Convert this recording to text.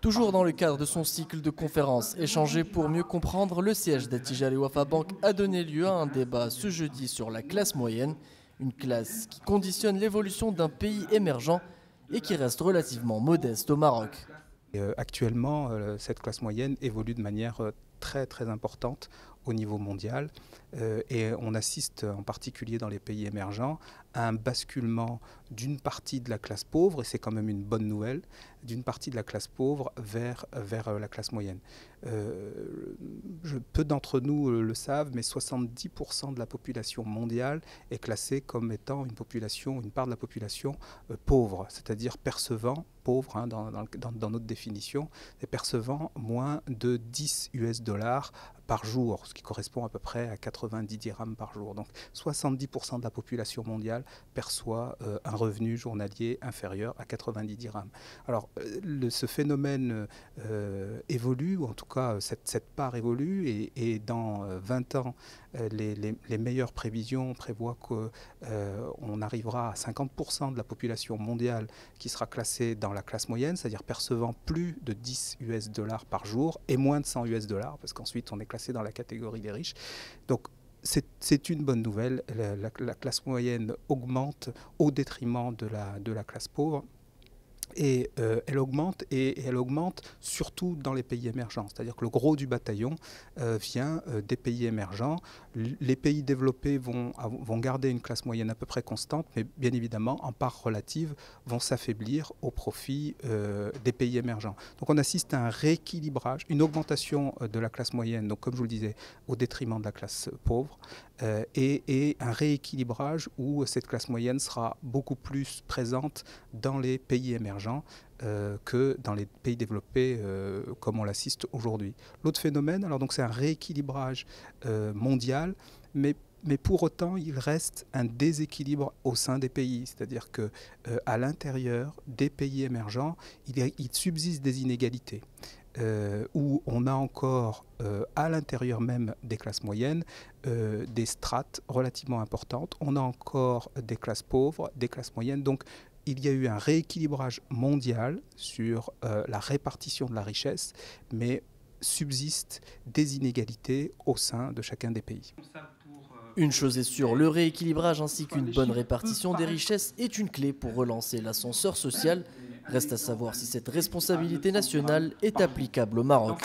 Toujours dans le cadre de son cycle de conférences Échanger pour mieux comprendre, le siège d'Attijari Wafa Bank a donné lieu à un débat ce jeudi sur la classe moyenne, une classe qui conditionne l'évolution d'un pays émergent et qui reste relativement modeste au Maroc. Actuellement, cette classe moyenne évolue de manière très importante au niveau mondial et on assiste en particulier dans les pays émergents à un basculement d'une partie de la classe pauvre, et c'est quand même une bonne nouvelle, d'une partie de la classe pauvre vers la classe moyenne. Peu d'entre nous le savent, mais 70% de la population mondiale est classée comme étant une part de la population pauvre, c'est-à-dire percevant, pauvre hein, dans notre définition, et percevant moins de 10 US$ par jour, ce qui correspond à peu près à 90 dirhams par jour. Donc 70% de la population mondiale perçoit un revenu journalier inférieur à 90 dirhams. Alors ce phénomène évolue, ou en tout cas cette part évolue, et dans 20 ans, les meilleures prévisions prévoient qu'on arrivera à 50% de la population mondiale qui sera classée dans la classe moyenne, c'est-à-dire percevant plus de 10 US$ par jour et moins de 100 US$, parce qu'ensuite on est classé dans la catégorie des riches. Donc c'est une bonne nouvelle. La classe moyenne augmente au détriment de la classe pauvre. Et elle augmente surtout dans les pays émergents. C'est-à-dire que le gros du bataillon vient des pays émergents. Les pays développés vont garder une classe moyenne à peu près constante, mais bien évidemment, en part relative, vont s'affaiblir au profit des pays émergents. Donc on assiste à un rééquilibrage, une augmentation de la classe moyenne, donc comme je vous le disais, au détriment de la classe pauvre, et un rééquilibrage où cette classe moyenne sera beaucoup plus présente dans les pays émergents que dans les pays développés comme on l'assiste aujourd'hui. L'autre phénomène, alors donc c'est un rééquilibrage mondial, mais pour autant, il reste un déséquilibre au sein des pays. C'est-à-dire qu'à l'intérieur des pays émergents, il subsiste des inégalités. Où on a encore à l'intérieur même des classes moyennes des strates relativement importantes. On a encore des classes pauvres, des classes moyennes. Donc il y a eu un rééquilibrage mondial sur la répartition de la richesse, mais subsistent des inégalités au sein de chacun des pays. Une chose est sûre, le rééquilibrage ainsi qu'une bonne répartition des richesses est une clé pour relancer l'ascenseur social. Reste à savoir si cette responsabilité nationale est applicable au Maroc.